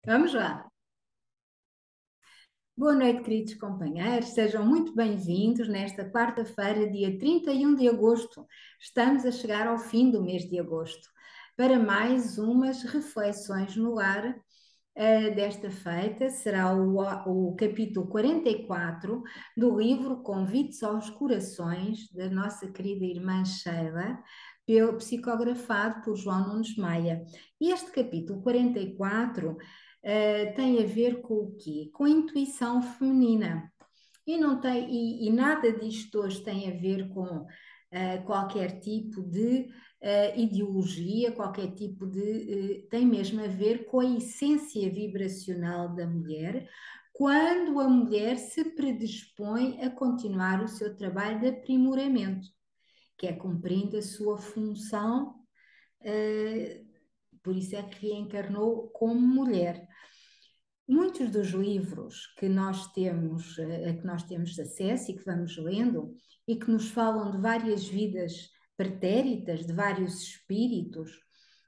Vamos lá. Boa noite, queridos companheiros. Sejam muito bem-vindos nesta quarta-feira, dia 31 de agosto. Estamos a chegar ao fim do mês de agosto para mais umas reflexões no ar. Desta feita será o capítulo 44 do livro Convites aos Corações, da nossa querida irmã Sheila, psicografado por João Nunes Maia. E este capítulo 44 tem a ver com o quê? Com a intuição feminina. E, não tem, e nada disto hoje tem a ver com qualquer tipo de ideologia, qualquer tipo de. Tem mesmo a ver com a essência vibracional da mulher, quando a mulher se predispõe a continuar o seu trabalho de aprimoramento, que é cumprindo a sua função, uh, por isso é que reencarnou como mulher. Muitos dos livros que nós temos, a que nós temos acesso e que vamos lendo, e que nos falam de várias vidas pretéritas, de vários espíritos,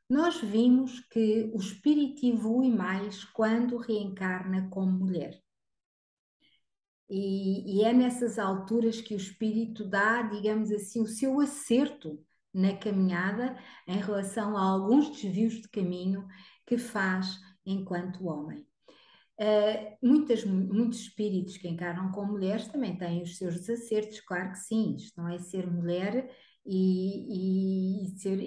nós vimos que o espírito evolui mais quando reencarna como mulher. E é nessas alturas que o espírito dá, digamos assim, o seu acerto na caminhada em relação a alguns desvios de caminho que faz enquanto homem. Muitos espíritos que encarnam como mulheres também têm os seus desacertos, claro que sim, isto não é ser mulher e ter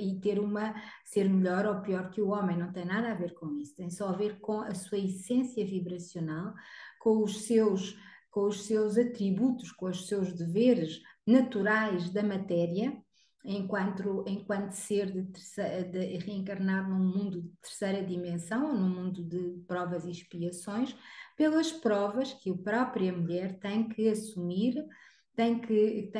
ser melhor ou pior que o homem, não tem nada a ver com isso, tem só a ver com a sua essência vibracional, com com os seus atributos, com os seus deveres naturais da matéria, enquanto ser de reencarnar num mundo de terceira dimensão, ou num mundo de provas e expiações, pelas provas que a própria mulher tem que assumir, tem que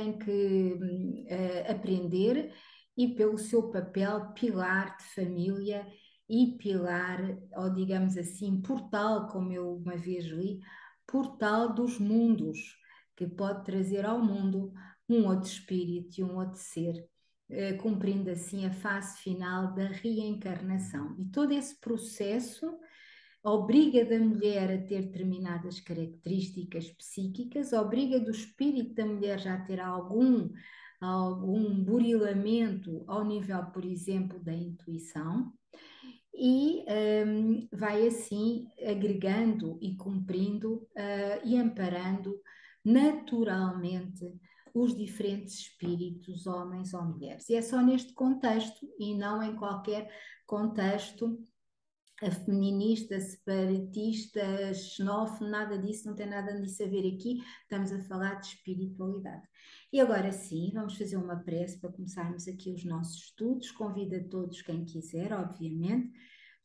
aprender, e pelo seu papel pilar de família e pilar, ou digamos assim, portal, como eu uma vez li, portal dos mundos, que pode trazer ao mundo um outro espírito e um outro ser, cumprindo assim a fase final da reencarnação. E todo esse processo obriga da mulher a ter determinadas características psíquicas, obriga do espírito da mulher já a ter algum burilamento ao nível, por exemplo, da intuição, e vai assim agregando e cumprindo e amparando naturalmente os diferentes espíritos, homens ou mulheres. E é só neste contexto e não em qualquer contexto feminista, separatista, xenófobo, nada disso, não tem nada disso a ver aqui, estamos a falar de espiritualidade. E agora sim, vamos fazer uma prece para começarmos aqui os nossos estudos. Convido a todos, quem quiser, obviamente,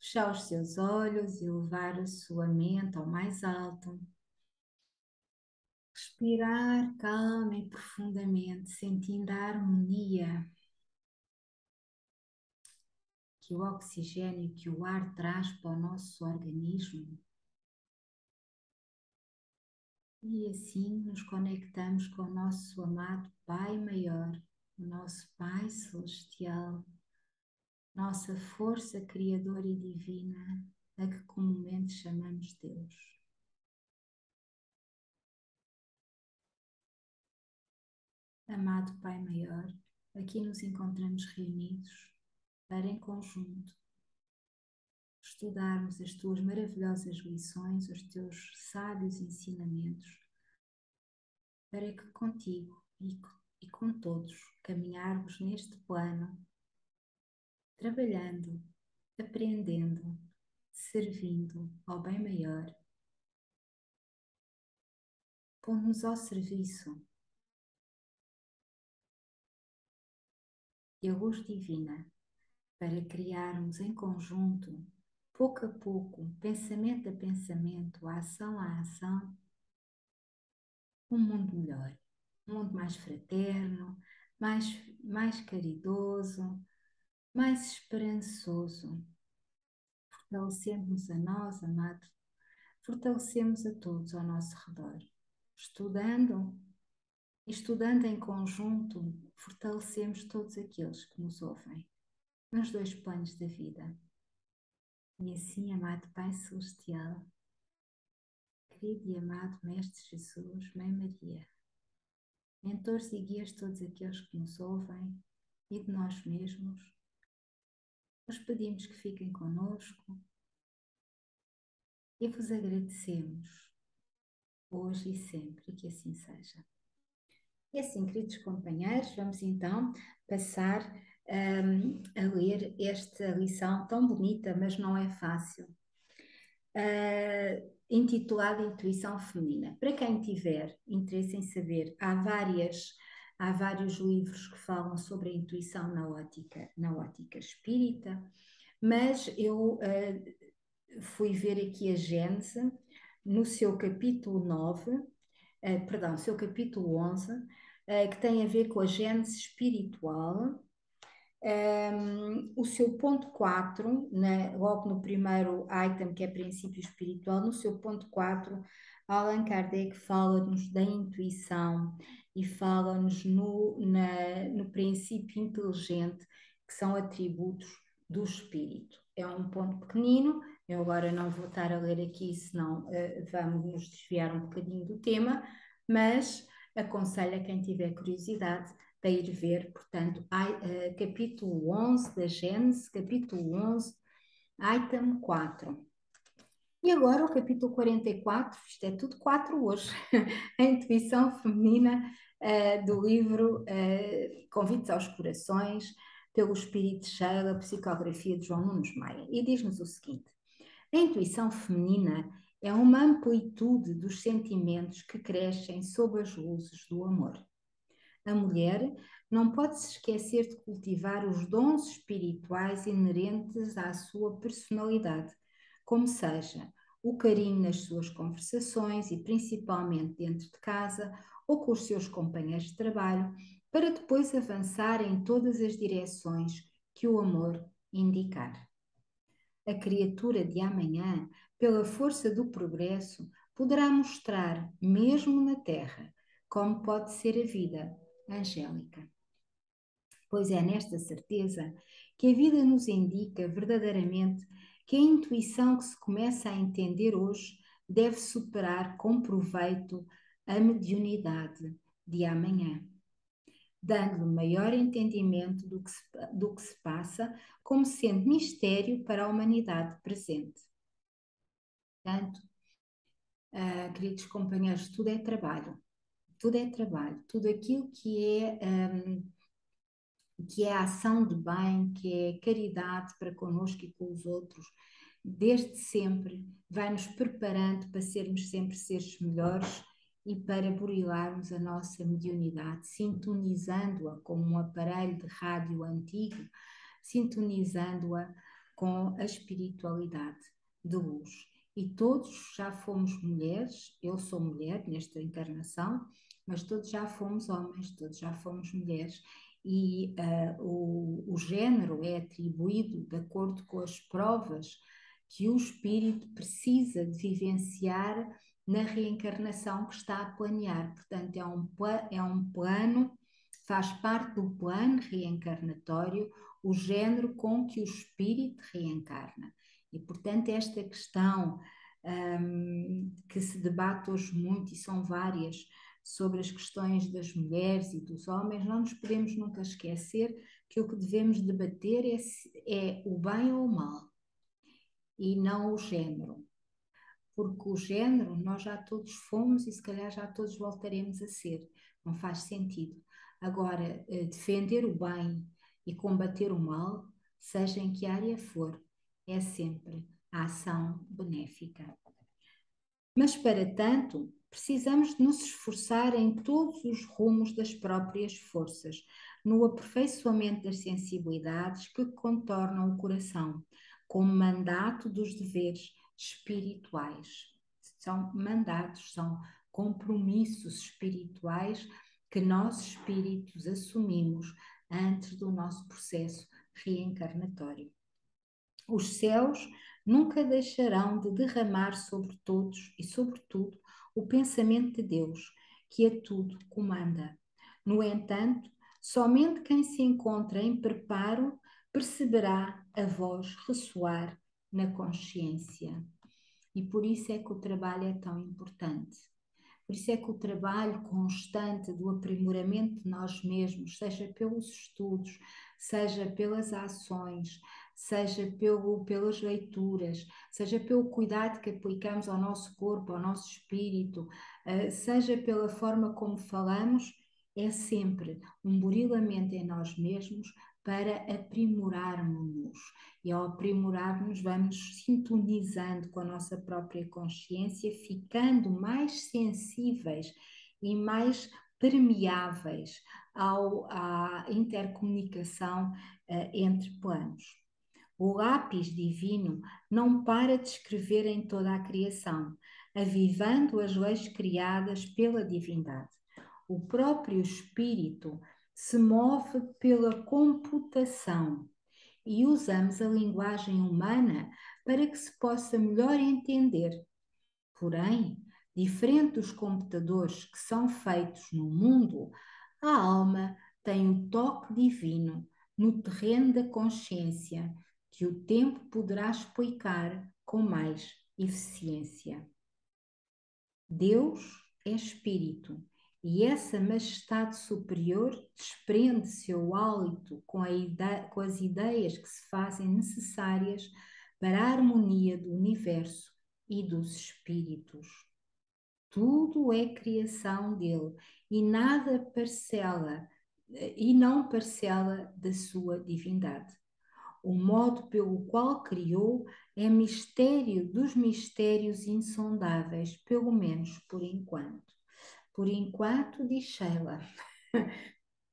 fechar os seus olhos e levar a sua mente ao mais alto. Respirar calma e profundamente, sentindo a harmonia que o oxigênio, que o ar traz para o nosso organismo. E assim nos conectamos com o nosso amado Pai Maior, o nosso Pai Celestial, nossa força criadora e divina, a que comumente chamamos Deus. Amado Pai Maior, aqui nos encontramos reunidos para, em conjunto, estudarmos as tuas maravilhosas lições, os teus sábios ensinamentos, para que contigo e com todos caminharmos neste plano, trabalhando, aprendendo, servindo ao bem maior, pondo-nos ao serviço da luz divina, para criarmos em conjunto, pouco a pouco, pensamento a pensamento, ação a ação, um mundo melhor, um mundo mais fraterno, mais, mais caridoso, mais esperançoso. Fortalecemos a nós, amado, fortalecemos a todos ao nosso redor, estudando. Estudando em conjunto, fortalecemos todos aqueles que nos ouvem, nos dois planos da vida. E assim, amado Pai Celestial, querido e amado Mestre Jesus, Mãe Maria, mentores e guias todos aqueles que nos ouvem e de nós mesmos, nós pedimos que fiquem conosco e vos agradecemos hoje e sempre, que assim seja. E assim, queridos companheiros, vamos então passar a ler esta lição tão bonita, mas não é fácil, intitulada Intuição Feminina. Para quem tiver interesse em saber, há vários livros que falam sobre a intuição na ótica espírita, mas eu fui ver aqui a Gênese no seu capítulo 9, perdão, seu capítulo 11, que tem a ver com a gênese espiritual. O seu ponto 4, logo no primeiro item, que é princípio espiritual, no seu ponto 4, Allan Kardec fala-nos da intuição e fala-nos no princípio inteligente, que são atributos do espírito. É um ponto pequenino, eu agora não vou estar a ler aqui, senão vamos nos desviar um bocadinho do tema, mas aconselho a quem tiver curiosidade para ir ver, portanto, capítulo 11 da Gênese, capítulo 11, item 4. E agora o capítulo 44, isto é tudo 4 hoje, a intuição feminina do livro Convites aos Corações, pelo Espírito Sheila, psicografia de João Nunes Maia. E diz-nos o seguinte: a intuição feminina é uma amplitude dos sentimentos que crescem sob as luzes do amor. A mulher não pode se esquecer de cultivar os dons espirituais inerentes à sua personalidade, como seja o carinho nas suas conversações e principalmente dentro de casa ou com os seus companheiros de trabalho, para depois avançar em todas as direções que o amor indicar. A criatura de amanhã, pela força do progresso, poderá mostrar, mesmo na Terra, como pode ser a vida angélica. Pois é nesta certeza que a vida nos indica verdadeiramente que a intuição que se começa a entender hoje deve superar com proveito a mediunidade de amanhã, dando-lhe maior entendimento do que se passa, como sendo mistério para a humanidade presente. Portanto, queridos companheiros, tudo é trabalho. Tudo é trabalho. Tudo aquilo que é a ação de bem, que é caridade para connosco e com os outros, desde sempre vai-nos preparando para sermos sempre seres melhores e para burilarmos a nossa mediunidade, sintonizando-a como um aparelho de rádio antigo, sintonizando-a com a espiritualidade de luz. E todos já fomos mulheres, eu sou mulher nesta encarnação, mas todos já fomos homens, todos já fomos mulheres, e o género é atribuído de acordo com as provas que o espírito precisa de vivenciar na reencarnação que está a planear. Portanto, é um plano, faz parte do plano reencarnatório o género com que o espírito reencarna. E, portanto, esta questão que se debate hoje muito, e são várias, sobre as questões das mulheres e dos homens, não nos podemos nunca esquecer que o que devemos debater é o bem ou o mal, e não o género. Porque o género nós já todos fomos e se calhar já todos voltaremos a ser. Não faz sentido. Agora, defender o bem e combater o mal, seja em que área for, é sempre a ação benéfica. Mas, para tanto, precisamos de nos esforçar em todos os rumos das próprias forças, no aperfeiçoamento das sensibilidades que contornam o coração, como mandato dos deveres espirituais. São mandatos, são compromissos espirituais que nós, espíritos, assumimos antes do nosso processo reencarnatório. Os céus nunca deixarão de derramar sobre todos e sobre tudo o pensamento de Deus, que a tudo comanda. No entanto, somente quem se encontra em preparo perceberá a voz ressoar na consciência. E por isso é que o trabalho é tão importante. Por isso é que o trabalho constante do aprimoramento de nós mesmos, seja pelos estudos, seja pelas ações, seja pelas leituras, seja pelo cuidado que aplicamos ao nosso corpo, ao nosso espírito, seja pela forma como falamos, é sempre um burilamento em nós mesmos para aprimorarmos-nos. E ao aprimorarmos, vamos sintonizando com a nossa própria consciência, ficando mais sensíveis e mais permeáveis à intercomunicação entre planos. O lápis divino não para de escrever em toda a criação, avivando as leis criadas pela divindade. O próprio espírito se move pela computação e usamos a linguagem humana para que se possa melhor entender. Porém, diferente dos computadores que são feitos no mundo, a alma tem o toque divino no terreno da consciência que o tempo poderá explicar com mais eficiência. Deus é espírito e essa majestade superior desprende seu hálito com as ideias que se fazem necessárias para a harmonia do universo e dos espíritos. Tudo é criação dele e nada parcela e não parcela da sua divindade. O modo pelo qual criou é mistério dos mistérios insondáveis, pelo menos por enquanto. Por enquanto, diz Sheila,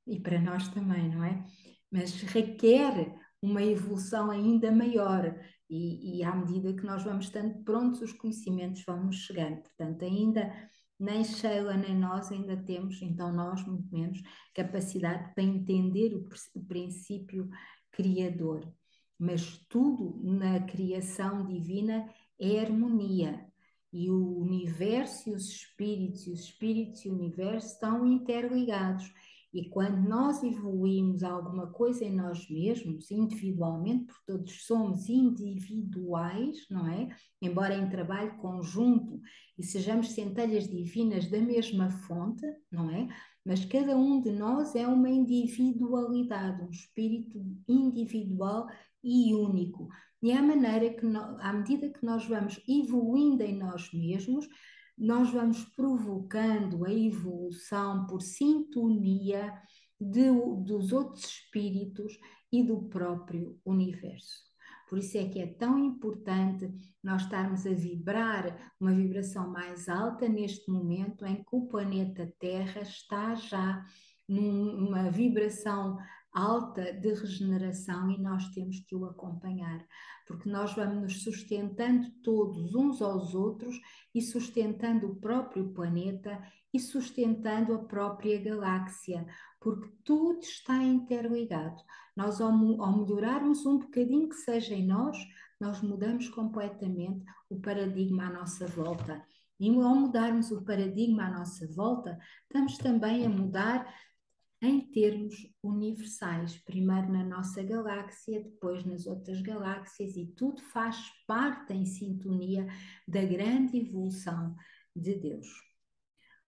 e para nós também, não é? Mas requer uma evolução ainda maior e à medida que nós vamos estando prontos, os conhecimentos vão nos chegando. Portanto, ainda nem Sheila nem nós ainda temos, então nós, muito menos, capacidade para entender o princípio criador. Mas tudo na criação divina é harmonia. E o universo e os espíritos e o universo estão interligados. E quando nós evoluímos alguma coisa em nós mesmos, individualmente, porque todos somos individuais, não é? Embora em trabalho conjunto e sejamos centelhas divinas da mesma fonte, não é? Mas cada um de nós é uma individualidade, um espírito individual e único. E é a maneira que, à medida que nós vamos evoluindo em nós mesmos, nós vamos provocando a evolução por sintonia dos outros espíritos e do próprio universo. Por isso é que é tão importante nós estarmos a vibrar uma vibração mais alta neste momento em que o planeta Terra está já numa vibração alta de regeneração e nós temos que o acompanhar, porque nós vamos nos sustentando todos uns aos outros e sustentando o próprio planeta e sustentando a própria galáxia, porque tudo está interligado. Nós, ao melhorarmos um bocadinho que seja em nós, nós mudamos completamente o paradigma à nossa volta. E ao mudarmos o paradigma à nossa volta, estamos também a mudar em termos universais, primeiro na nossa galáxia, depois nas outras galáxias, e tudo faz parte em sintonia da grande evolução de Deus.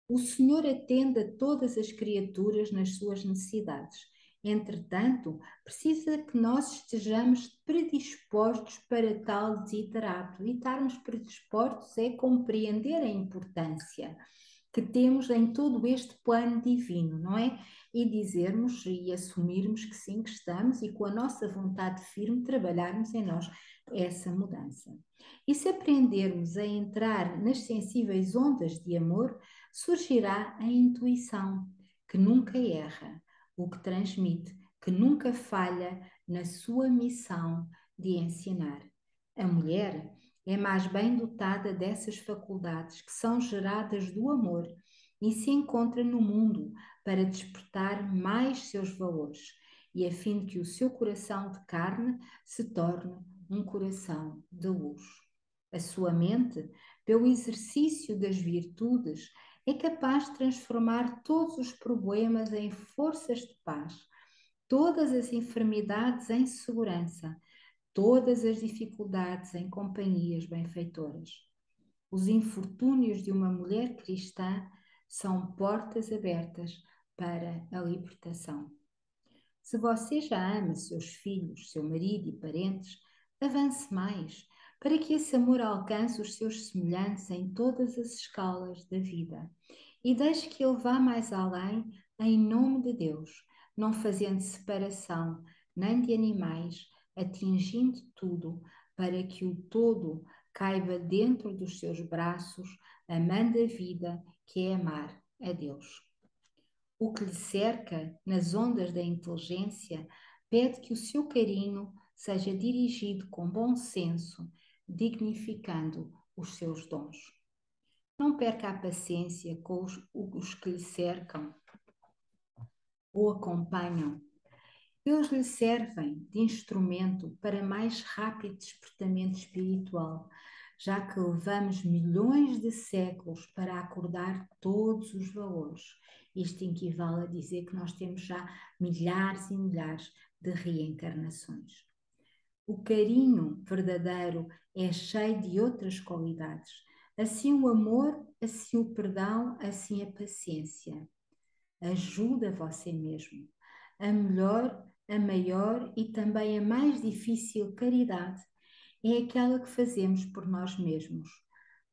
O Senhor atende a todas as criaturas nas suas necessidades. Entretanto, precisa que nós estejamos predispostos para tal desiderato. E estarmos predispostos é compreender a importância que temos em todo este plano divino, não é? E dizermos e assumirmos que sim, que estamos e com a nossa vontade firme trabalharmos em nós essa mudança. E se aprendermos a entrar nas sensíveis ondas de amor, surgirá a intuição, que nunca erra, o que transmite, que nunca falha na sua missão de ensinar. A mulher é mais bem dotada dessas faculdades que são geradas do amor e se encontra no mundo para despertar mais seus valores e a fim de que o seu coração de carne se torne um coração de luz. A sua mente, pelo exercício das virtudes, é capaz de transformar todos os problemas em forças de paz, todas as enfermidades em segurança, todas as dificuldades em companhias benfeitoras. Os infortúnios de uma mulher cristã são portas abertas para a libertação. Se você já ama seus filhos, seu marido e parentes, avance mais, para que esse amor alcance os seus semelhantes em todas as escalas da vida. E deixe que ele vá mais além, em nome de Deus, não fazendo separação nem de animais, atingindo tudo, para que o todo caiba dentro dos seus braços, amando a vida, que é amar a Deus. O que lhe cerca, nas ondas da inteligência, pede que o seu carinho seja dirigido com bom senso, dignificando os seus dons. Não perca a paciência com os que lhe cercam ou acompanham. Eles lhe servem de instrumento para mais rápido despertamento espiritual, já que levamos milhões de séculos para acordar todos os valores. Isto equivale a dizer que nós temos já milhares e milhares de reencarnações. O carinho verdadeiro é cheio de outras qualidades. Assim o amor, assim o perdão, assim a paciência. Ajuda você mesmo. A melhor, a maior e também a mais difícil caridade é aquela que fazemos por nós mesmos,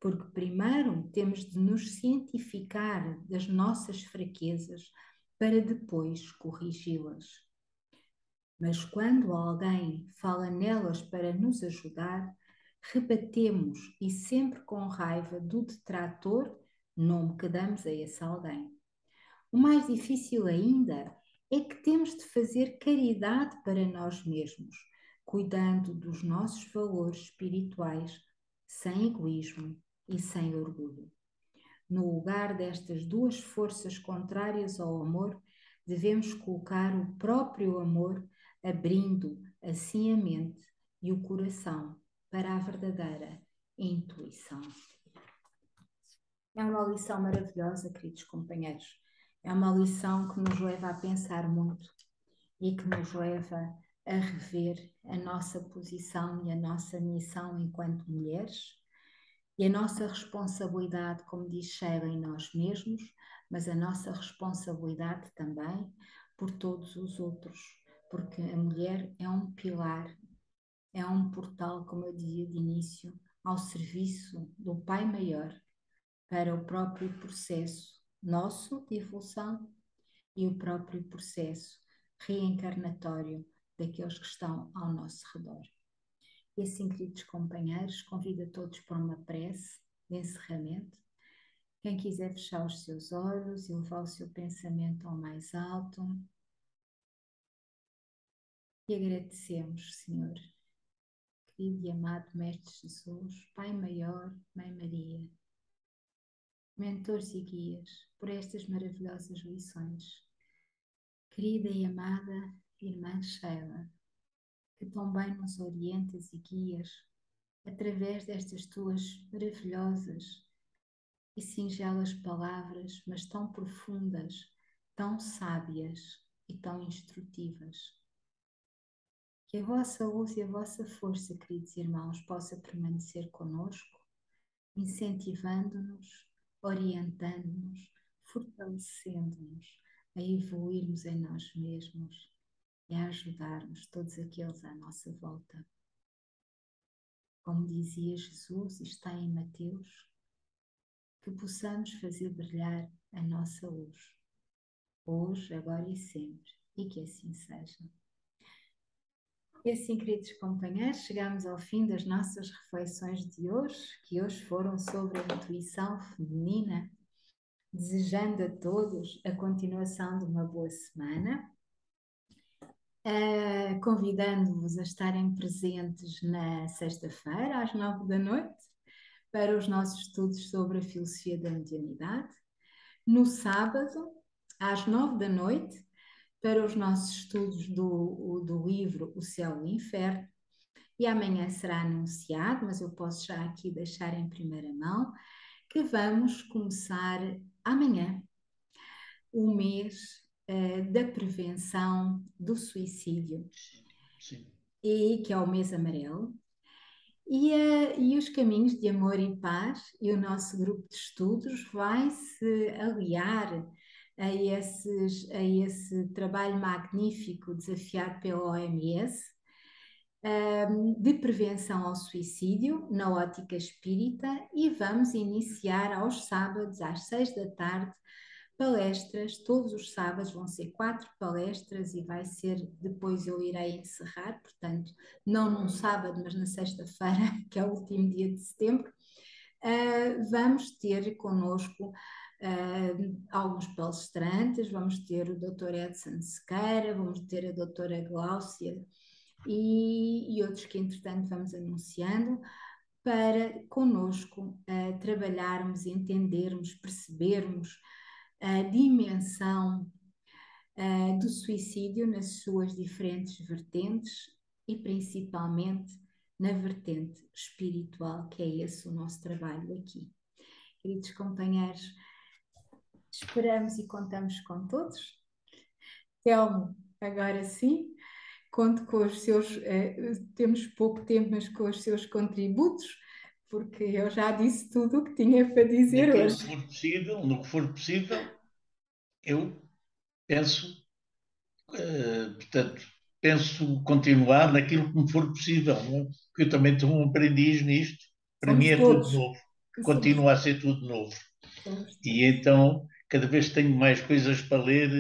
porque primeiro temos de nos cientificar das nossas fraquezas para depois corrigi-las. Mas quando alguém fala nelas para nos ajudar, rebatemos e sempre com raiva do detrator, nome que damos a esse alguém. O mais difícil ainda é que temos de fazer caridade para nós mesmos, cuidando dos nossos valores espirituais, sem egoísmo e sem orgulho. No lugar destas duas forças contrárias ao amor, devemos colocar o próprio amor, abrindo assim a mente e o coração para a verdadeira intuição. É uma lição maravilhosa, queridos companheiros. É uma lição que nos leva a pensar muito e que nos leva a rever a nossa posição e a nossa missão enquanto mulheres e a nossa responsabilidade, como diz Sheila, em nós mesmos, mas a nossa responsabilidade também por todos os outros, porque a mulher é um pilar, é um portal, como eu dizia de início, ao serviço do Pai Maior para o próprio processo nosso de evolução e o próprio processo reencarnatório daqueles que estão ao nosso redor. E assim, queridos companheiros, convido a todos para uma prece de encerramento. Quem quiser fechar os seus olhos e levar o seu pensamento ao mais alto. E agradecemos, Senhor, querido e amado Mestre Jesus, Pai Maior, Mãe Maria, mentores e guias, por estas maravilhosas lições. Querida e amada Irmã Sheila, que tão bem nos orientas e guias através destas tuas maravilhosas e singelas palavras, mas tão profundas, tão sábias e tão instrutivas. Que a vossa luz e a vossa força, queridos irmãos, possa permanecer conosco, incentivando-nos, orientando-nos, fortalecendo-nos a evoluirmos em nós mesmos e a ajudarmos todos aqueles à nossa volta. Como dizia Jesus, e está em Mateus, que possamos fazer brilhar a nossa luz, hoje, agora e sempre, e que assim seja. E assim, queridos companheiros, chegamos ao fim das nossas reflexões de hoje, que hoje foram sobre a intuição feminina, desejando a todos a continuação de uma boa semana, convidando-vos a estarem presentes na sexta-feira, às 9 da noite, para os nossos estudos sobre a filosofia da mediunidade, no sábado, às 9 da noite, para os nossos estudos do livro O Céu e o Inferno, e amanhã será anunciado, mas eu posso já aqui deixar em primeira mão, que vamos começar amanhã o mês da prevenção do suicídio. Sim. e que é o mês amarelo. E os caminhos de amor e paz e o nosso grupo de estudos vai se aliar a esse trabalho magnífico desafiado pela OMS, de prevenção ao suicídio na ótica espírita, e vamos iniciar aos sábados às 6 da tarde palestras. Todos os sábados vão ser 4 palestras e vai ser, depois eu irei encerrar, portanto, não num sábado, mas na sexta-feira, que é o último dia de setembro. Vamos ter connosco alguns palestrantes, vamos ter o Dr. Edson Sequeira, vamos ter a doutora Gláucia e outros que, entretanto, vamos anunciando, para connosco trabalharmos, entendermos, percebermos a dimensão do suicídio nas suas diferentes vertentes e principalmente na vertente espiritual, que é esse o nosso trabalho aqui. Queridos companheiros, esperamos e contamos com todos. Telmo, agora sim, conto com os seus, temos pouco tempo, mas com os seus contributos, porque eu já disse tudo o que tinha para dizer Naquilo hoje. que for possível, no que for possível, eu penso, portanto, penso continuar naquilo que me for possível, não é? Porque eu também sou um aprendiz nisto, para mim Somos é tudo todos, novo, somos, continua a ser tudo novo. somos E todos. então, cada vez tenho mais coisas para ler,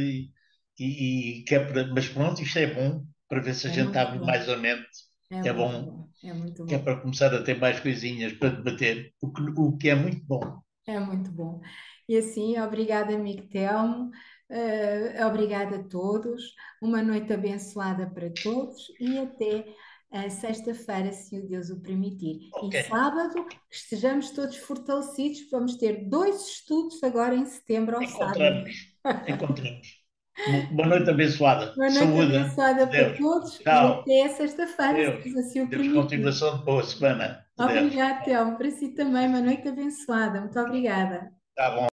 que é mas pronto, isto é bom, para ver se a É gente muito abre bom, mais a mente, é é muito bom, bom, é muito que é bom. para começar a ter mais coisinhas para debater, o que é muito bom. É muito bom. E assim, obrigada, amigo Telmo, obrigada a todos, uma noite abençoada para todos e até sexta-feira, se o Deus o permitir. Ok, E sábado, que estejamos todos fortalecidos, vamos ter 2 estudos agora em setembro ao sábado. encontramos-nos, encontramos. Boa noite abençoada. Uma noite Saúde abençoada de para Deus. todos e Tchau. até sexta-feira, se Deus. Deus assim o Deus, permitir. continuação de boa semana. De Deus. Obrigada, Telmo, para si também, uma noite abençoada. Muito obrigada. Tá bom.